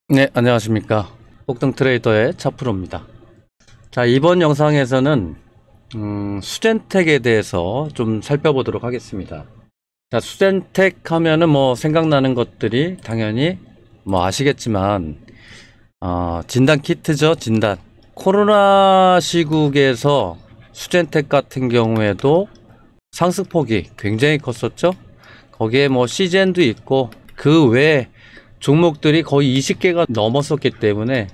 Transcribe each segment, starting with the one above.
네, 안녕하십니까. 폭등트레이더의 차프로입니다. 자, 이번 영상에서는 수젠텍에 대해서 좀 살펴보도록 하겠습니다. 자, 수젠텍 하면은 생각나는 것들이 당연히 아시겠지만 진단 키트죠. 진단. 코로나 시국에서 수젠텍 같은 경우에도 상승폭이 굉장히 컸었죠. 거기에 시젠도 있고 그 외에 종목들이 거의 20개가 넘었었기 때문에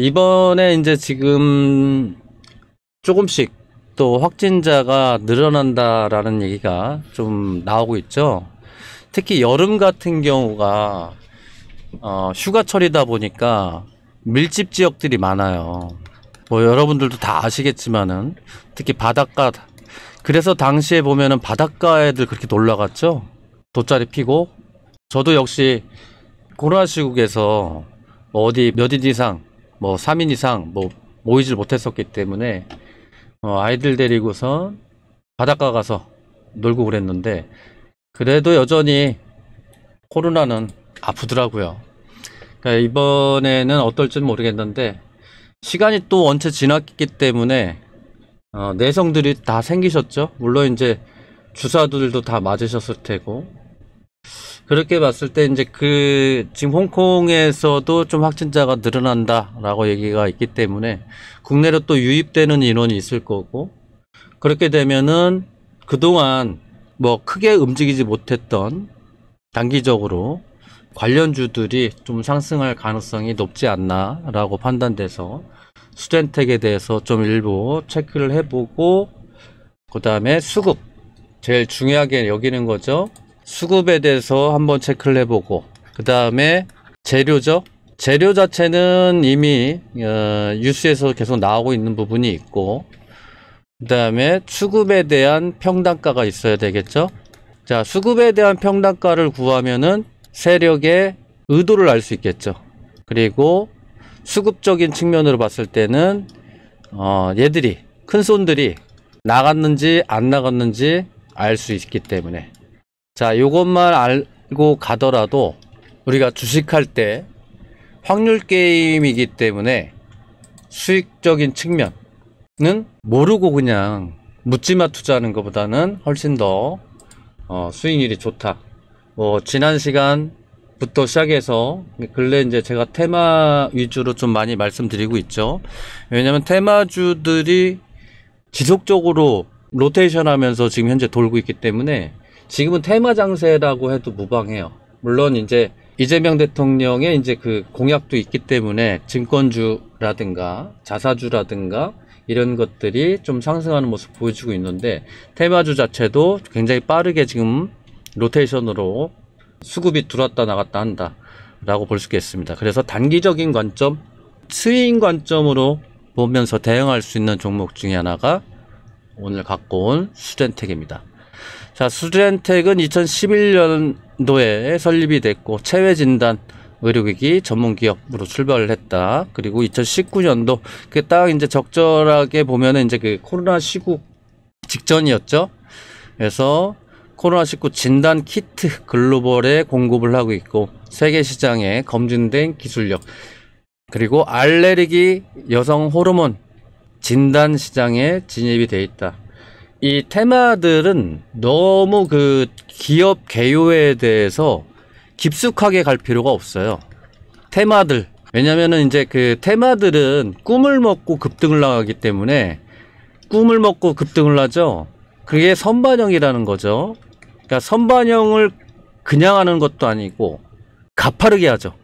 이번에 이제 지금 조금씩 또 확진자가 늘어난다라는 얘기가 좀 나오고 있죠. 특히 여름 같은 경우가 휴가철이다 보니까 밀집 지역들이 많아요. 여러분들도 다 아시겠지만은 특히 바닷가, 그래서 당시에 보면은 바닷가 애들 그렇게 놀러 갔죠. 돗자리 피고. 저도 역시 코로나 시국에서 어디 몇 인 이상 3인 이상 모이질 못했었기 때문에 아이들 데리고서 바닷가 가서 놀고 그랬는데, 그래도 여전히 코로나는 아프더라고요. 그러니까 이번에는 어떨지는 모르겠는데 시간이 또 원체 지났기 때문에 내성들이 다 생기셨죠. 물론 이제 주사들도 다 맞으셨을 테고, 그렇게 봤을 때 이제 지금 홍콩에서도 좀 확진자가 늘어난다라고 얘기가 있기 때문에 국내로 또 유입되는 인원이 있을 거고, 그렇게 되면은 그동안 크게 움직이지 못했던 단기적으로 관련주들이 좀 상승할 가능성이 높지 않나라고 판단돼서 수젠텍에 대해서 좀 일부 체크를 해보고, 그 다음에 수급, 제일 중요하게 여기는 거죠. 수급에 대해서 한번 체크를 해보고, 그 다음에 재료죠. 재료 자체는 이미 뉴스에서 계속 나오고 있는 부분이 있고, 그 다음에 수급에 대한 평단가가 있어야 되겠죠. 자, 수급에 대한 평단가를 구하면은 세력의 의도를 알 수 있겠죠. 그리고 수급적인 측면으로 봤을 때는 얘들이, 큰 손들이 나갔는지 안 나갔는지 알 수 있기 때문에, 자, 요것만 알고 가더라도 우리가 주식할 때 확률 게임이기 때문에 수익적인 측면은 모르고 그냥 묻지마 투자하는 것보다는 훨씬 더 수익률이 좋다. 지난 시간부터 시작해서 근래 이제 제가 테마 위주로 좀 많이 말씀드리고 있죠. 왜냐면 테마주들이 지속적으로 로테이션 하면서 지금 현재 돌고 있기 때문에 지금은 테마 장세라고 해도 무방해요. 물론 이제 이재명 대통령의 이제 그 공약도 있기 때문에 증권주라든가 자사주라든가 이런 것들이 좀 상승하는 모습 보여주고 있는데, 테마주 자체도 굉장히 빠르게 지금 로테이션으로 수급이 들어왔다 나갔다 한다 라고 볼 수 있겠습니다. 그래서 단기적인 관점, 스윙 관점으로 보면서 대응할 수 있는 종목 중에 하나가 오늘 갖고 온 수젠텍입니다. 자, 수젠텍은 2011년도에 설립이 됐고 체외진단 의료기기 전문기업으로 출발을 했다. 그리고 2019년도 그게 딱 이제 적절하게 보면은 이제 그 코로나 시국 직전이었죠. 그래서 코로나19 진단 키트 글로벌에 공급을 하고 있고, 세계 시장에 검증된 기술력, 그리고 알레르기 여성 호르몬 진단 시장에 진입이 되어 있다. 이 테마들은 너무 그 기업 개요에 대해서 깊숙하게 갈 필요가 없어요. 테마들. 왜냐면은 이제 그 테마들은 꿈을 먹고 급등을 나가기 때문에, 꿈을 먹고 급등을 하죠. 그게 선반영이라는 거죠. 그러니까 선반영을 그냥 하는 것도 아니고 가파르게 하죠.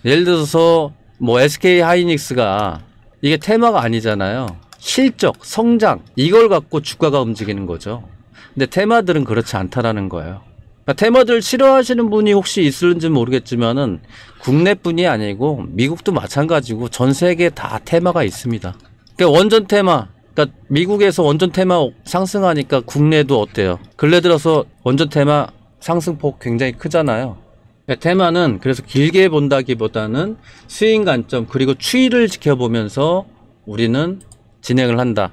예를 들어서 SK 하이닉스가 이게 테마가 아니잖아요. 실적, 성장, 이걸 갖고 주가가 움직이는 거죠. 근데 테마들은 그렇지 않다라는 거예요. 그러니까 테마들 싫어하시는 분이 혹시 있을지 모르겠지만은 국내뿐이 아니고 미국도 마찬가지고 전 세계 다 테마가 있습니다. 그러니까 원전 테마, 그러니까 미국에서 원전 테마 상승하니까 국내도 어때요? 근래 들어서 원전 테마 상승폭 굉장히 크잖아요. 그러니까 테마는 그래서 길게 본다기보다는 스윙 관점, 그리고 추이를 지켜보면서 우리는 진행을 한다.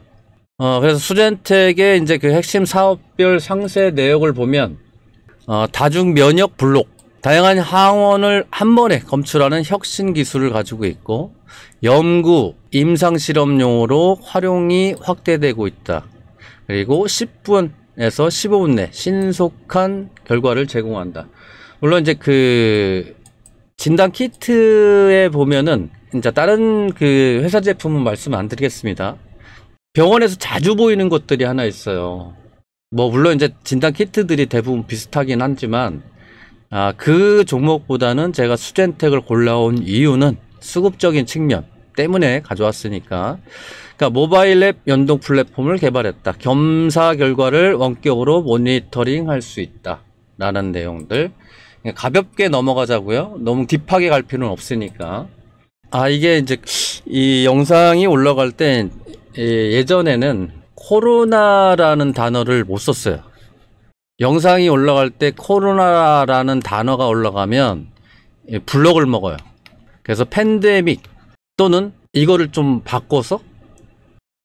그래서 수젠텍의 이제 그 핵심 사업별 상세 내역을 보면 다중 면역 블록, 다양한 항원을 한 번에 검출하는 혁신 기술을 가지고 있고 연구, 임상실험용으로 활용이 확대되고 있다. 그리고 10분에서 15분 내 신속한 결과를 제공한다. 물론 이제 그 진단 키트에 보면은 이제 다른 그 회사 제품은 말씀 안 드리겠습니다. 병원에서 자주 보이는 것들이 하나 있어요. 뭐 물론 이제 진단 키트들이 대부분 비슷하긴 하지만 그 종목보다는 제가 수젠텍을 골라온 이유는 수급적인 측면 때문에 가져왔으니까. 그러니까 모바일 앱 연동 플랫폼을 개발했다. 겸사 결과를 원격으로 모니터링 할 수 있다. 라는 내용들. 가볍게 넘어가자고요. 너무 딥하게 갈 필요는 없으니까. 이게 이제 이 영상이 올라갈 때 예전에는 코로나라는 단어를 못 썼어요. 영상이 올라갈 때 코로나라는 단어가 올라가면 블럭을 먹어요. 그래서 팬데믹 또는 이거를 좀 바꿔서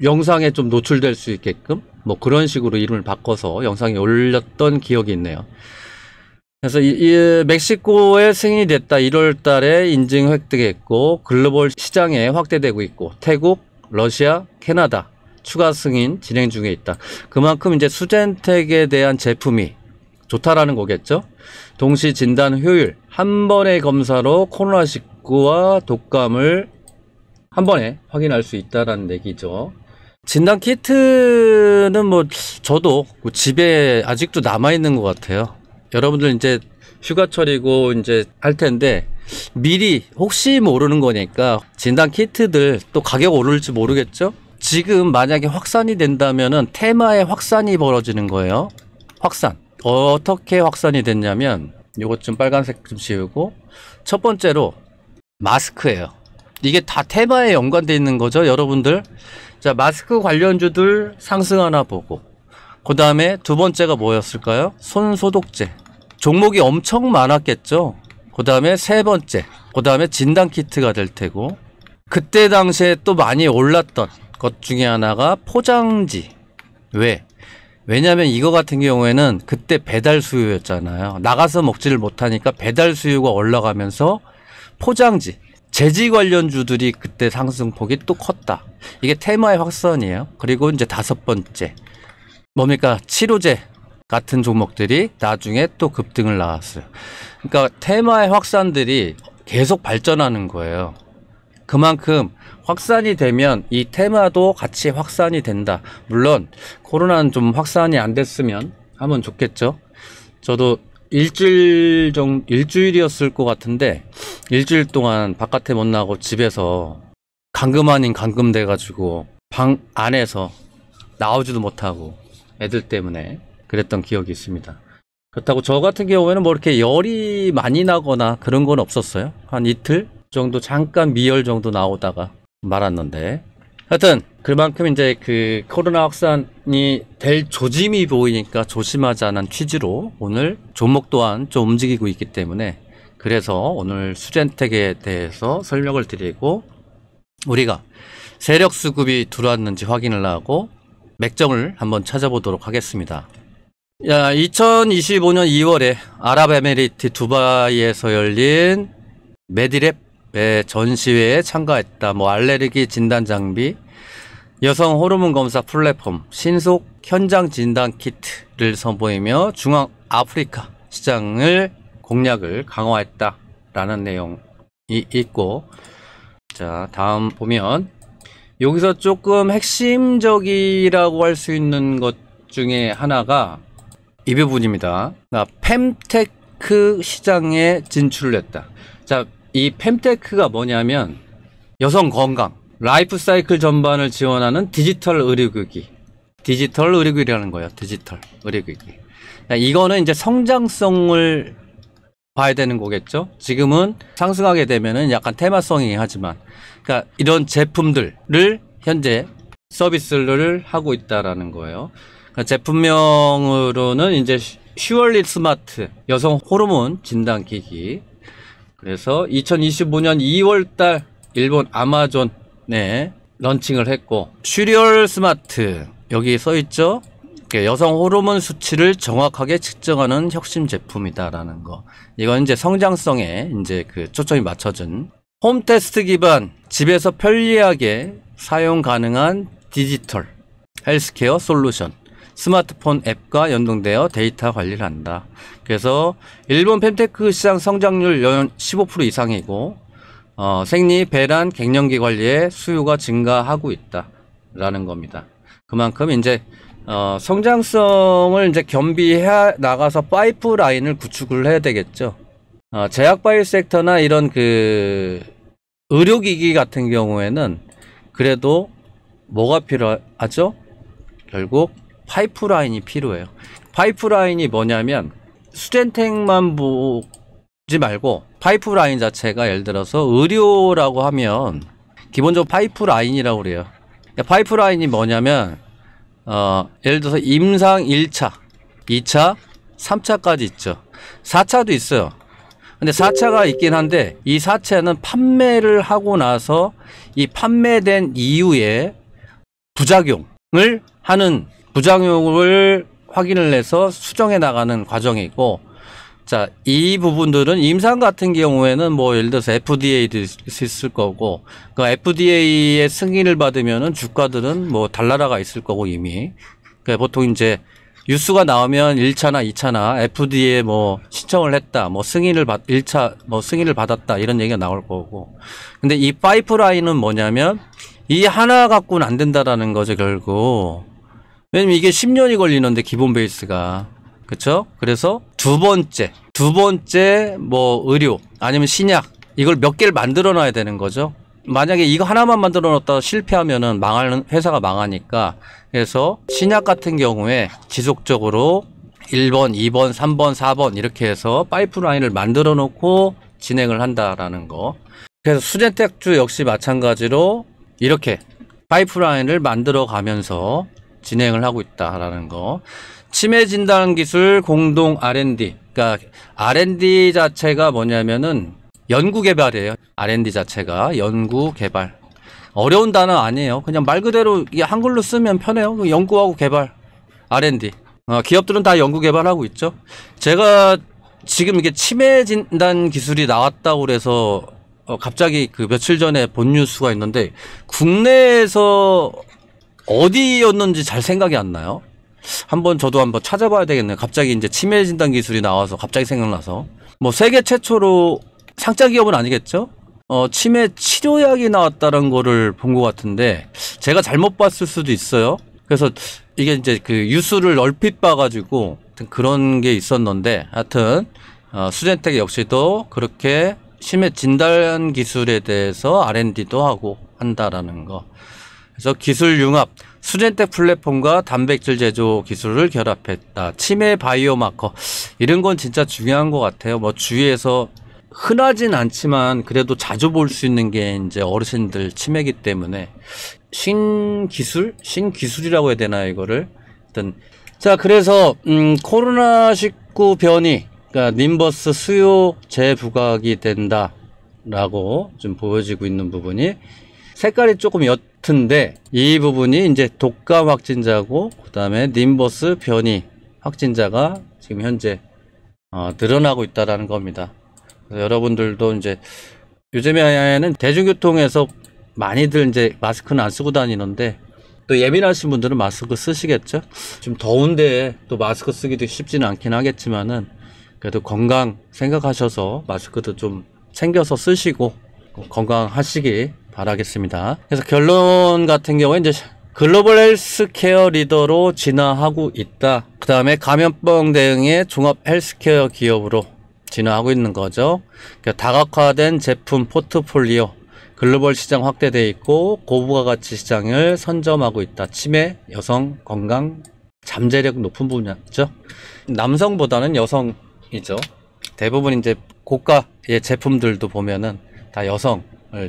영상에 좀 노출될 수 있게끔 뭐 그런 식으로 이름을 바꿔서 영상에 올렸던 기억이 있네요. 그래서 이 멕시코에 승인이 됐다. 1월 달에 인증 획득했고 글로벌 시장에 확대되고 있고 태국, 러시아, 캐나다 추가 승인 진행 중에 있다. 그만큼 이제 수젠텍에 대한 제품이 좋다라는 거겠죠. 동시 진단 효율, 한 번의 검사로 코로나19와 독감을 한 번에 확인할 수 있다라는 얘기죠. 진단 키트는 뭐 저도 집에 아직도 남아 있는 것 같아요. 여러분들 이제 휴가철이고 이제 할 텐데 미리 혹시 모르는 거니까 진단 키트들 또 가격 오를지 모르겠죠. 지금 만약에 확산이 된다면은 테마의 확산이 벌어지는 거예요. 확산. 어떻게 확산이 됐냐면 요것 좀 빨간색 좀 지우고 첫 번째로 마스크예요. 이게 다 테마에 연관되어 있는 거죠, 여러분들. 자, 마스크 관련주들 상승하나 보고 그 다음에 두 번째가 뭐였을까요? 손소독제. 종목이 엄청 많았겠죠. 그 다음에 세 번째, 그 다음에 진단키트가 될 테고 그때 당시에 또 많이 올랐던 것 중에 하나가 포장지. 왜냐면 이거 같은 경우에는 그때 배달 수요였잖아요. 나가서 먹지를 못하니까 배달 수요가 올라가면서 포장지, 제지 관련주들이 그때 상승폭이 또 컸다. 이게 테마의 확산이에요. 그리고 이제 다섯 번째 뭡니까? 치료제 같은 종목들이 나중에 또 급등을 나왔어요. 그러니까 테마의 확산들이 계속 발전하는 거예요. 그만큼 확산이 되면 이 테마도 같이 확산이 된다. 물론 코로나는 좀 확산이 안 됐으면 하면 좋겠죠. 저도 일주일이었을 것 같은데 일주일 동안 바깥에 못 나가고 집에서 감금 아닌 감금 돼가지고 방 안에서 나오지도 못하고 애들 때문에 그랬던 기억이 있습니다. 그렇다고 저 같은 경우에는 뭐 이렇게 열이 많이 나거나 그런 건 없었어요. 한 이틀 정도 잠깐 미열 정도 나오다가 말았는데 하여튼 그만큼 이제 그 코로나 확산이 될 조짐이 보이니까 조심하자는 취지로 오늘 종목 또한 좀 움직이고 있기 때문에 그래서 오늘 수젠텍에 대해서 설명을 드리고 우리가 세력 수급이 들어왔는지 확인을 하고 맥점을 한번 찾아보도록 하겠습니다. 2025년 2월에 아랍에미리트 두바이에서 열린 메디랩의 전시회에 참가했다. 뭐 알레르기 진단 장비, 여성 호르몬 검사 플랫폼, 신속 현장 진단 키트를 선보이며 중앙 아프리카 시장을 공략을 강화했다라는 내용이 있고, 자, 다음 보면 여기서 조금 핵심적이라고 할 수 있는 것 중에 하나가 이 부분입니다. fem테크 시장에 진출을 했다. 자, 이 fem테크가 뭐냐면 여성 건강, 라이프 사이클 전반을 지원하는 디지털 의료기기. 디지털 의료기기라는 거예요. 디지털 의료기기. 이거는 이제 성장성을 봐야 되는 거겠죠. 지금은 상승하게 되면은 약간 테마성이 하지만, 그러니까 이런 제품들을 현재 서비스를 하고 있다라는 거예요. 그러니까 제품명으로는 이제 슈얼리 스마트 여성 호르몬 진단기기. 그래서 2025년 2월달 일본 아마존에 런칭을 했고, 슈리얼 스마트 여기 써 있죠. 이렇게 여성 호르몬 수치를 정확하게 측정하는 혁신 제품이다라는 거. 이건 이제 성장성에 이제 그 초점이 맞춰진 홈 테스트 기반 집에서 편리하게 사용 가능한 디지털 헬스케어 솔루션. 스마트폰 앱과 연동되어 데이터 관리를 한다. 그래서 일본 펜테크 시장 성장률 연 15% 이상이고 생리, 배란, 갱년기 관리에 수요가 증가하고 있다라는 겁니다. 그만큼 이제 성장성을 이제 겸비해 나가서 파이프라인을 구축을 해야 되겠죠. 제약바이오 섹터나 이런 그 의료기기 같은 경우에는 그래도 뭐가 필요하죠? 결국 파이프라인이 필요해요. 파이프라인이 뭐냐면 수젠텍만 보지 말고 파이프라인 자체가 예를 들어서 의료라고 하면 기본적으로 파이프라인이라고 그래요. 파이프라인이 뭐냐면 예를 들어서 임상 1차, 2차, 3차까지 있죠. 4차도 있어요. 근데 4차가 있긴 한데 이 4차는 판매를 하고 나서 이 판매된 이후에 부작용을 하는 부작용을 확인을 해서 수정해 나가는 과정이고, 자, 이 부분들은 임상 같은 경우에는 뭐 예를 들어서 FDA도 있을 거고, 그 FDA의 승인을 받으면은 주가들은 뭐 달나라가 있을 거고 이미. 그러니까 보통 이제 뉴스가 나오면 1차나 2차나 FDA 뭐 신청을 했다, 뭐 승인을 1차 뭐 승인을 받았다 이런 얘기가 나올 거고. 근데 이 파이프라인은 뭐냐면 이 하나 갖고는 안 된다라는 거죠, 결국. 왜냐면 이게 10년이 걸리는데 기본 베이스가. 그쵸? 그래서 두 번째 뭐 의료 아니면 신약 이걸 몇 개를 만들어 놔야 되는 거죠. 만약에 이거 하나만 만들어 놨다가 실패하면은 망하는 회사가 망하니까. 그래서 신약 같은 경우에 지속적으로 1번, 2번, 3번, 4번 이렇게 해서 파이프라인을 만들어 놓고 진행을 한다라는 거. 그래서 수젠텍주 역시 마찬가지로 이렇게 파이프라인을 만들어 가면서 진행을 하고 있다라는 거. 치매 진단 기술 공동 R&D. 그러니까 R&D 자체가 뭐냐면은 연구 개발이에요. R&D 자체가 연구 개발. 어려운 단어 아니에요. 그냥 말 그대로 한글로 쓰면 편해요. 연구하고 개발. R&D. 기업들은 다 연구 개발하고 있죠. 제가 지금 이게 치매 진단 기술이 나왔다고 그래서 갑자기 그 며칠 전에 본 뉴스가 있는데 국내에서 어디였는지 잘 생각이 안 나요. 저도 한번 찾아봐야 되겠네요. 갑자기 이제 치매 진단 기술이 나와서 갑자기 생각나서. 뭐 세계 최초로 상장 기업은 아니겠죠? 치매 치료약이 나왔다는 거를 본 것 같은데 제가 잘못 봤을 수도 있어요. 그래서 이게 이제 그 뉴스를 얼핏 봐가지고 그런 게 있었는데 하여튼 수젠텍 역시도 그렇게 치매 진단 기술에 대해서 R&D도 하고 한다라는 거. 그래서 기술 융합, 수젠텍 플랫폼과 단백질 제조 기술을 결합했다. 치매 바이오마커 이런 건 진짜 중요한 것 같아요. 뭐 주위에서 흔하진 않지만 그래도 자주 볼 수 있는 게 이제 어르신들 치매기 때문에 신기술이라고 해야 되나 이거를. 일단 자 그래서 코로나19 변이, 그러니까 님버스 수요 재부각이 된다라고 좀 보여지고 있는 부분이 색깔이 조금 옅은데 이 부분이 이제 독감 확진자고 그다음에 님버스 변이 확진자가 지금 현재 늘어나고 있다라는 겁니다. 그래서 여러분들도 이제 요즘에는 대중교통에서 많이들 이제 마스크는 안 쓰고 다니는데 또 예민하신 분들은 마스크 쓰시겠죠? 좀 더운데 또 마스크 쓰기도 쉽지는 않긴 하겠지만은 그래도 건강 생각하셔서 마스크도 좀 챙겨서 쓰시고 건강하시기 바라겠습니다. 그래서 결론 같은 경우에 이제 글로벌 헬스케어 리더로 진화하고 있다. 그 다음에 감염병 대응의 종합 헬스케어 기업으로 진화하고 있는 거죠. 그러니까 다각화된 제품 포트폴리오, 글로벌 시장 확대되어 있고 고부가 가치 시장을 선점하고 있다. 치매, 여성, 건강, 잠재력 높은 분야죠. 남성보다는 여성이죠. 대부분 이제 고가의 제품들도 보면은 다 여성을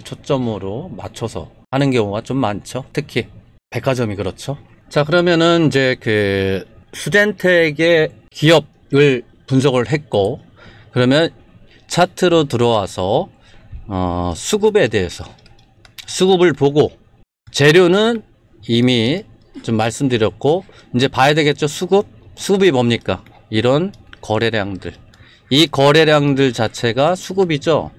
초점으로 맞춰서 하는 경우가 좀 많죠. 특히 백화점이 그렇죠. 자, 그러면은 이제 그 수젠텍의 기업을 분석을 했고, 그러면 차트로 들어와서 수급에 대해서 수급을 보고 재료는 이미 좀 말씀드렸고, 이제 봐야 되겠죠. 수급이 뭡니까? 이런 거래량들, 이 거래량들 자체가 수급이죠.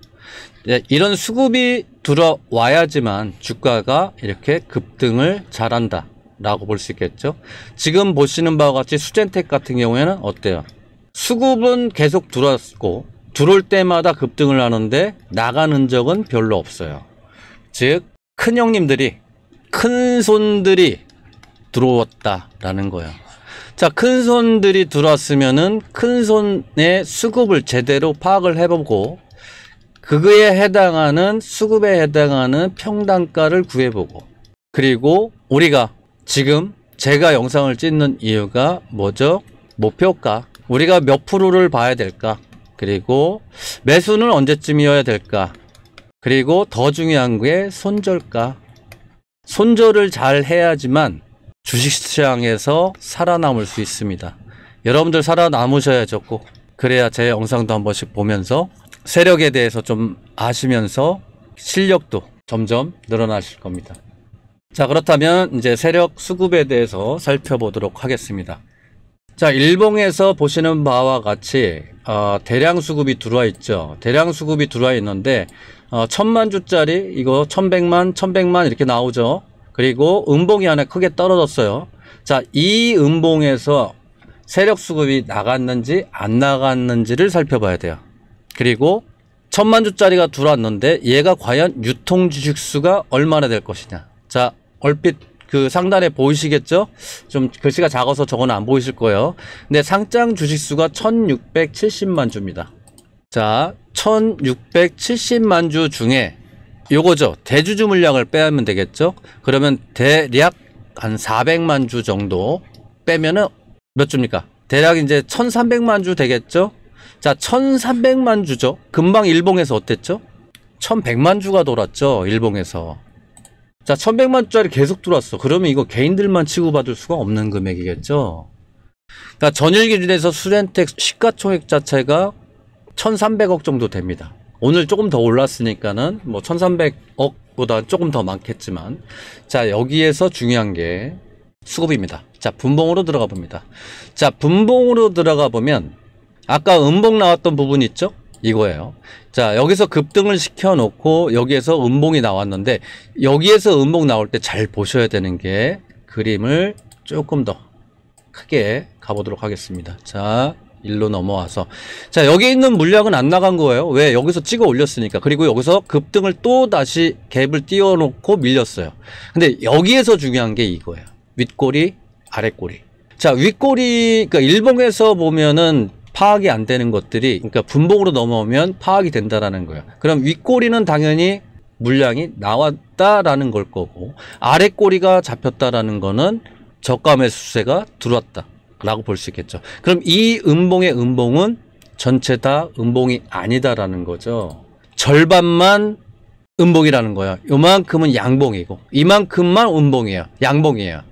이런 수급이 들어와야지만 주가가 이렇게 급등을 잘한다 라고 볼 수 있겠죠. 지금 보시는 바와 같이 수젠텍 같은 경우에는 어때요? 수급은 계속 들어왔고 들어올 때마다 급등을 하는데 나가는 적은 별로 없어요. 즉 큰 형님들이, 큰 손들이 들어왔다라는 거예요. 자, 큰 손들이 들어왔으면은 큰 손의 수급을 제대로 파악을 해보고 그거에 해당하는, 수급에 해당하는 평단가를 구해보고, 그리고 우리가 지금 제가 영상을 찍는 이유가 뭐죠? 목표가, 우리가 몇 프로를 봐야 될까? 그리고 매수는 언제쯤이어야 될까? 그리고 더 중요한 게 손절가. 손절을 잘 해야지만 주식시장에서 살아남을 수 있습니다. 여러분들 살아남으셔야죠. 꼭. 그래야 제 영상도 한 번씩 보면서 세력에 대해서 좀 아시면서 실력도 점점 늘어나실 겁니다. 자, 그렇다면 이제 세력 수급에 대해서 살펴보도록 하겠습니다. 자, 일봉에서 보시는 바와 같이 대량 수급이 들어와 있죠. 대량 수급이 들어와 있는데 1000만 주짜리 이거 1100만 이렇게 나오죠. 그리고 음봉이 하나 크게 떨어졌어요. 자, 이 음봉에서 세력 수급이 나갔는지 안 나갔는지를 살펴봐야 돼요. 그리고 1000만 주짜리가 들어왔는데 얘가 과연 유통 주식수가 얼마나 될 것이냐. 자, 얼핏 그 상단에 보이시겠죠? 좀 글씨가 작아서 저거는 안 보이실 거예요. 근데 상장 주식수가 1670만 주입니다. 자, 1670만 주 중에 요거죠. 대주주 물량을 빼면 되겠죠? 그러면 대략 한 400만 주 정도 빼면은 몇 주입니까? 대략 이제 1300만 주 되겠죠? 자, 1300만 주죠. 금방 일봉에서 어땠죠? 1100만 주가 돌았죠. 일봉에서. 자, 1100만 주짜리 계속 들어왔어. 그러면 이거 개인들만 치고받을 수가 없는 금액이겠죠. 그러니까 전일 기준에서 수젠텍 시가총액 자체가 1300억 정도 됩니다. 오늘 조금 더 올랐으니까는 뭐 1300억보다 조금 더 많겠지만, 자, 여기에서 중요한 게 수급입니다. 자, 분봉으로 들어가 봅니다. 자, 분봉으로 들어가 보면 아까 음봉 나왔던 부분 있죠? 이거예요. 자, 여기서 급등을 시켜 놓고 여기에서 음봉이 나왔는데, 여기에서 음봉 나올 때 잘 보셔야 되는 게, 그림을 조금 더 크게 가보도록 하겠습니다. 자, 일로 넘어와서, 자, 여기 있는 물량은 안 나간 거예요. 왜? 여기서 찍어 올렸으니까. 그리고 여기서 급등을 또 다시 갭을 띄워 놓고 밀렸어요. 근데 여기에서 중요한 게 이거예요. 윗꼬리, 아랫꼬리. 자, 윗꼬리, 그러니까 일봉에서 보면은 파악이 안 되는 것들이, 그러니까 분봉으로 넘어오면 파악이 된다라는 거예요. 그럼 윗꼬리는 당연히 물량이 나왔다라는 걸 거고, 아랫꼬리가 잡혔다라는 거는 저가 매수세가 들어왔다 라고 볼 수 있겠죠. 그럼 이 음봉의 음봉은 전체 다 음봉이 아니다라는 거죠. 절반만 음봉이라는 거예요. 요만큼은 양봉이고 이만큼만 음봉이에요. 양봉이에요.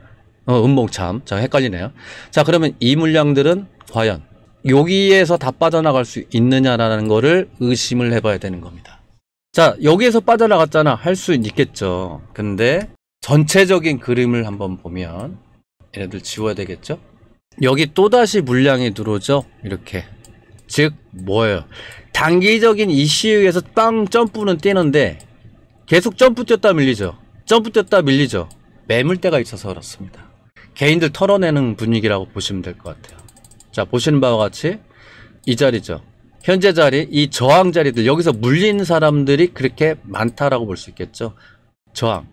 음봉 참 헷갈리네요. 자, 그러면 이 물량들은 과연 여기에서 다 빠져나갈 수 있느냐라는 거를 의심을 해봐야 되는 겁니다. 자, 여기에서 빠져나갔잖아 할 수 있겠죠. 근데 전체적인 그림을 한번 보면, 얘네들 지워야 되겠죠. 여기 또다시 물량이 들어오죠. 이렇게. 즉 뭐예요? 단기적인 이슈에서 빵 점프는 뛰는데 계속 점프 뛰었다 밀리죠. 점프 뛰었다 밀리죠. 매물대가 있어서 그렇습니다. 개인들 털어내는 분위기라고 보시면 될 것 같아요. 자, 보시는 바와 같이 이 자리죠. 현재 자리, 이 저항 자리들, 여기서 물린 사람들이 그렇게 많다라고 볼 수 있겠죠. 저항.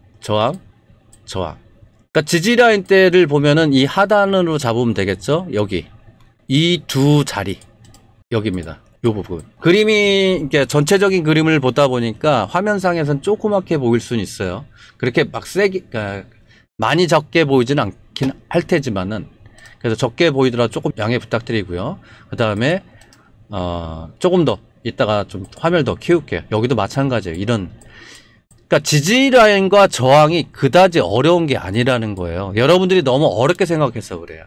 그러니까 지지라인대를 보면은 이 하단으로 잡으면 되겠죠. 여기 이 두 자리, 여기입니다. 요 부분. 그림이 이렇게 전체적인 그림을 보다 보니까 화면상에선 조그맣게 보일 수는 있어요. 그렇게 막 세게, 그러니까 많이 적게 보이지는 않긴 할 테지만은, 그래서 적게 보이더라도 조금 양해 부탁드리고요. 그 다음에 조금 더 이따가 좀 화면을 더 키울게요. 여기도 마찬가지예요. 이런, 그러니까 지지라인과 저항이 그다지 어려운 게 아니라는 거예요. 여러분들이 너무 어렵게 생각해서 그래요.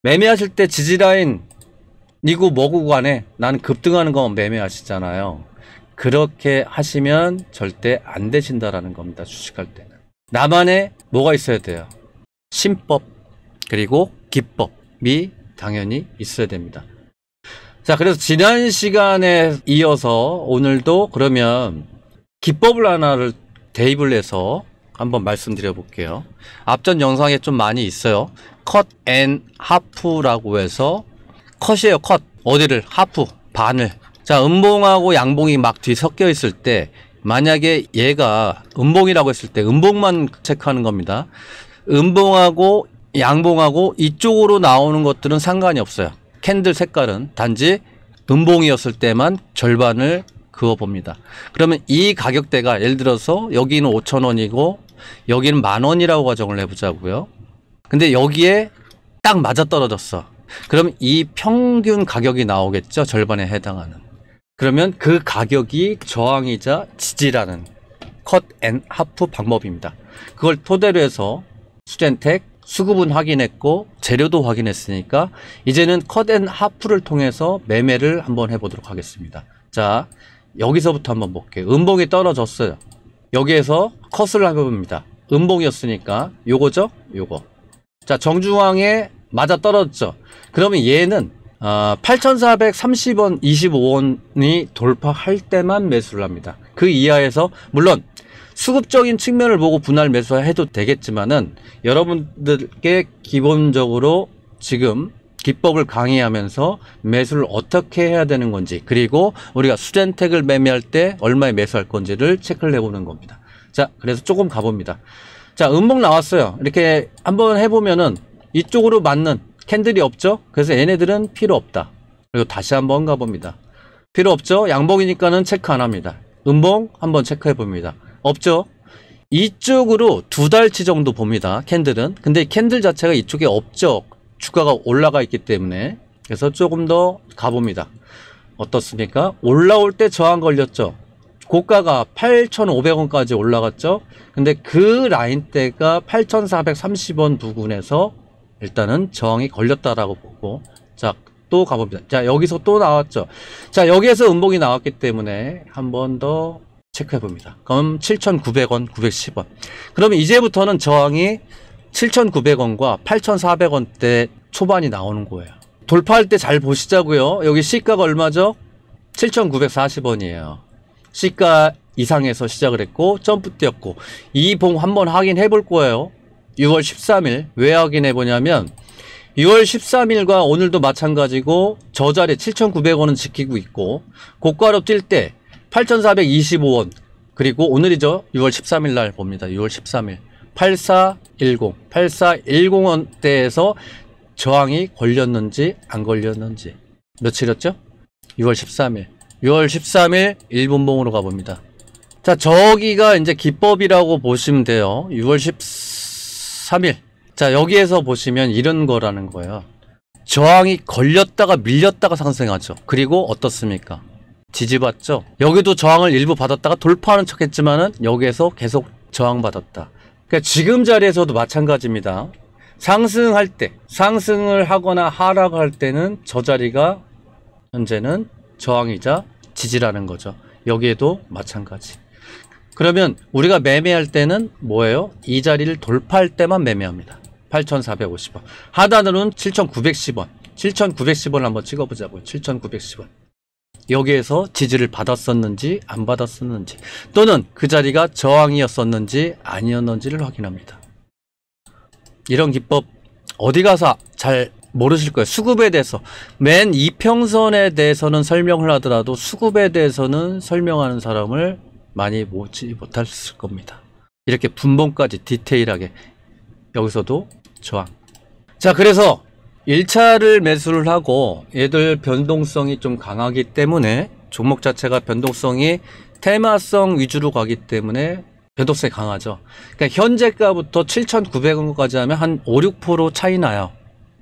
매매하실 때 지지라인 이고 뭐고 간에 나는 급등하는 것만 매매하시잖아요. 그렇게 하시면 절대 안 되신다라는 겁니다. 주식할 때는. 나만의 뭐가 있어야 돼요? 신법 그리고 기법이 당연히 있어야 됩니다. 자, 그래서 지난 시간에 이어서 오늘도 그러면 기법을 하나를 대입을 해서 한번 말씀드려 볼게요. 앞전 영상에 좀 많이 있어요. 컷 앤 하프라고 해서 컷이에요. 컷. 어디를? 하프. 반을. 자, 음봉하고 양봉이 막 뒤섞여 있을 때 만약에 얘가 음봉이라고 했을 때 음봉만 체크하는 겁니다. 음봉하고 양봉하고 이쪽으로 나오는 것들은 상관이 없어요. 캔들 색깔은 단지 음봉이었을 때만 절반을 그어 봅니다. 그러면 이 가격대가 예를 들어서 여기는 5,000원이고 여기는 10,000원이라고 가정을 해보자고요. 근데 여기에 딱 맞아떨어졌어. 그럼 이 평균 가격이 나오겠죠. 절반에 해당하는. 그러면 그 가격이 저항이자 지지라는 컷 앤 하프 방법입니다. 그걸 토대로 해서 수젠텍 수급은 확인했고 재료도 확인했으니까 이제는 컷 앤 하프를 통해서 매매를 한번 해보도록 하겠습니다. 자, 여기서부터 한번 볼게요. 음봉이 떨어졌어요. 여기에서 컷을 해봅니다. 음봉이었으니까 요거죠? 요거. 자, 정중앙에 맞아 떨어졌죠. 그러면 얘는 8,430원 25원이 돌파할 때만 매수를 합니다. 그 이하에서 물론 수급적인 측면을 보고 분할 매수해도 되겠지만은 여러분들께 기본적으로 지금 기법을 강의하면서 매수를 어떻게 해야 되는 건지, 그리고 우리가 수젠텍을 매매할 때 얼마에 매수할 건지를 체크를 해보는 겁니다. 자, 그래서 조금 가봅니다. 자, 음봉 나왔어요. 이렇게 한번 해보면은 이쪽으로 맞는 캔들이 없죠. 그래서 얘네들은 필요 없다. 그리고 다시 한번 가봅니다. 필요 없죠. 양봉이니까는 체크 안 합니다. 음봉 한번 체크해 봅니다. 없죠. 이쪽으로 두 달치 정도 봅니다. 캔들은. 근데 캔들 자체가 이쪽에 없죠. 주가가 올라가 있기 때문에. 그래서 조금 더 가봅니다. 어떻습니까? 올라올 때 저항 걸렸죠. 고가가 8,500원까지 올라갔죠. 근데 그 라인대가 8,430원 부근에서 일단은 저항이 걸렸다라고 보고, 자, 또 가봅니다. 자, 여기서 또 나왔죠. 자, 여기에서 음봉이 나왔기 때문에 한 번 더 체크해 봅니다. 그럼 7,900원, 910원. 그러면 이제부터는 저항이 7,900원과 8,400원대 초반이 나오는 거예요. 돌파할 때 잘 보시자고요. 여기 시가가 얼마죠? 7,940원이에요. 시가 이상에서 시작을 했고 점프 뛰었고, 이 봉 한번 확인해 볼 거예요. 6월 13일 왜 확인해 보냐면 6월 13일과 오늘도 마찬가지고 저 자리 7,900원은 지키고 있고, 고가로 뛸 때 8,425원, 그리고 오늘이죠. 6월 13일 날 봅니다. 6월 13일 8410원대에서 저항이 걸렸는지 안 걸렸는지. 며칠이었죠? 6월 13일 6월 13일 1분봉으로 가봅니다. 자, 저기가 이제 기법이라고 보시면 돼요. 6월 13일. 자, 여기에서 보시면 이런 거라는 거예요. 저항이 걸렸다가 밀렸다가 상승하죠. 그리고 어떻습니까? 지지받죠. 여기도 저항을 일부 받았다가 돌파하는 척 했지만은 여기에서 계속 저항받았다. 그러니까 지금 자리에서도 마찬가지입니다. 상승할 때, 상승을 하거나 하락할 때는 저 자리가 현재는 저항이자 지지라는 거죠. 여기에도 마찬가지. 그러면 우리가 매매할 때는 뭐예요? 이 자리를 돌파할 때만 매매합니다. 8,450원. 하단으로는 7,910원. 7,910원 한번 찍어보자고요. 7,910원. 여기에서 지지를 받았었는지 안 받았었는지, 또는 그 자리가 저항이었었는지 아니었는지를 확인합니다. 이런 기법 어디 가서 잘 모르실 거예요. 수급에 대해서 맨 이평선에 대해서는 설명을 하더라도 수급에 대해서는 설명하는 사람을 많이 보지 못했을 겁니다. 이렇게 분봉까지 디테일하게. 여기서도 저항. 자, 그래서 1차를 매수를 하고 얘들 변동성이 좀 강하기 때문에, 종목 자체가 변동성이 테마성 위주로 가기 때문에 변동성이 강하죠. 그러니까 현재가부터 7,900원까지 하면 한 5, 6% 차이 나요.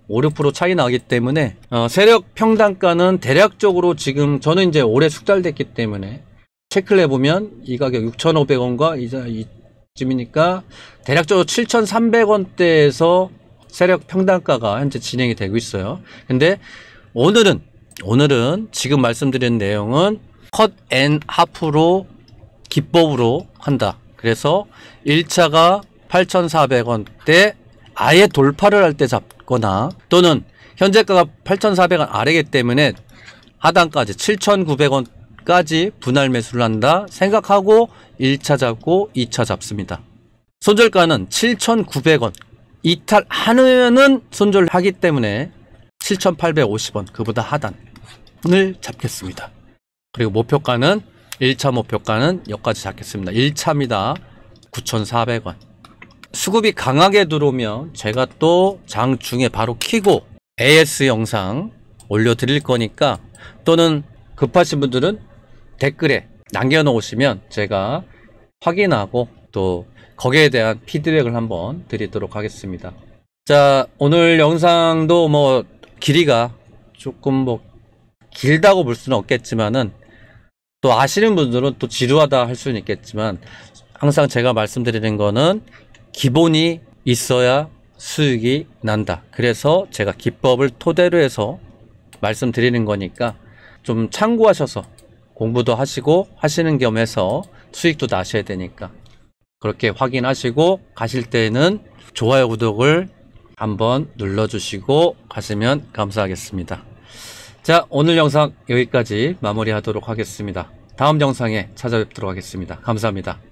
5, 6% 차이 나기 때문에 세력 평단가는 대략적으로 지금 저는 이제 올해 숙달됐기 때문에 체크를 해보면 이 가격 6,500원과 이쯤이니까 대략적으로 7,300원대에서 세력 평단가가 현재 진행이 되고 있어요. 근데 오늘은 지금 말씀드린 내용은 컷 앤 하프로 기법으로 한다. 그래서 1차가 8,400원대 아예 돌파를 할 때 잡거나 또는 현재가가 8,400원 아래이기 때문에 하단까지 7,900원까지 분할 매수를 한다 생각하고 1차 잡고 2차 잡습니다. 손절가는 7,900원 이탈하면은 손절하기 때문에 7,850원 그보다 하단을 잡겠습니다. 그리고 목표가는 1차 목표가는 여기까지 잡겠습니다. 1차입니다. 9,400원. 수급이 강하게 들어오면 제가 또 장중에 바로 키고 AS 영상 올려드릴 거니까 또는 급하신 분들은 댓글에 남겨놓으시면 제가 확인하고 또 거기에 대한 피드백을 한번 드리도록 하겠습니다. 자, 오늘 영상도 뭐 길이가 조금 뭐 길다고 볼 수는 없겠지만은 또 아시는 분들은 또 지루하다 할 수는 있겠지만 항상 제가 말씀드리는 거는 기본이 있어야 수익이 난다. 그래서 제가 기법을 토대로 해서 말씀드리는 거니까 좀 참고하셔서 공부도 하시고 하시는 겸해서 수익도 나셔야 되니까 그렇게 확인하시고 가실 때는 좋아요 구독을 한번 눌러주시고 가시면 감사하겠습니다. 자, 오늘 영상 여기까지 마무리하도록 하겠습니다. 다음 영상에 찾아뵙도록 하겠습니다. 감사합니다.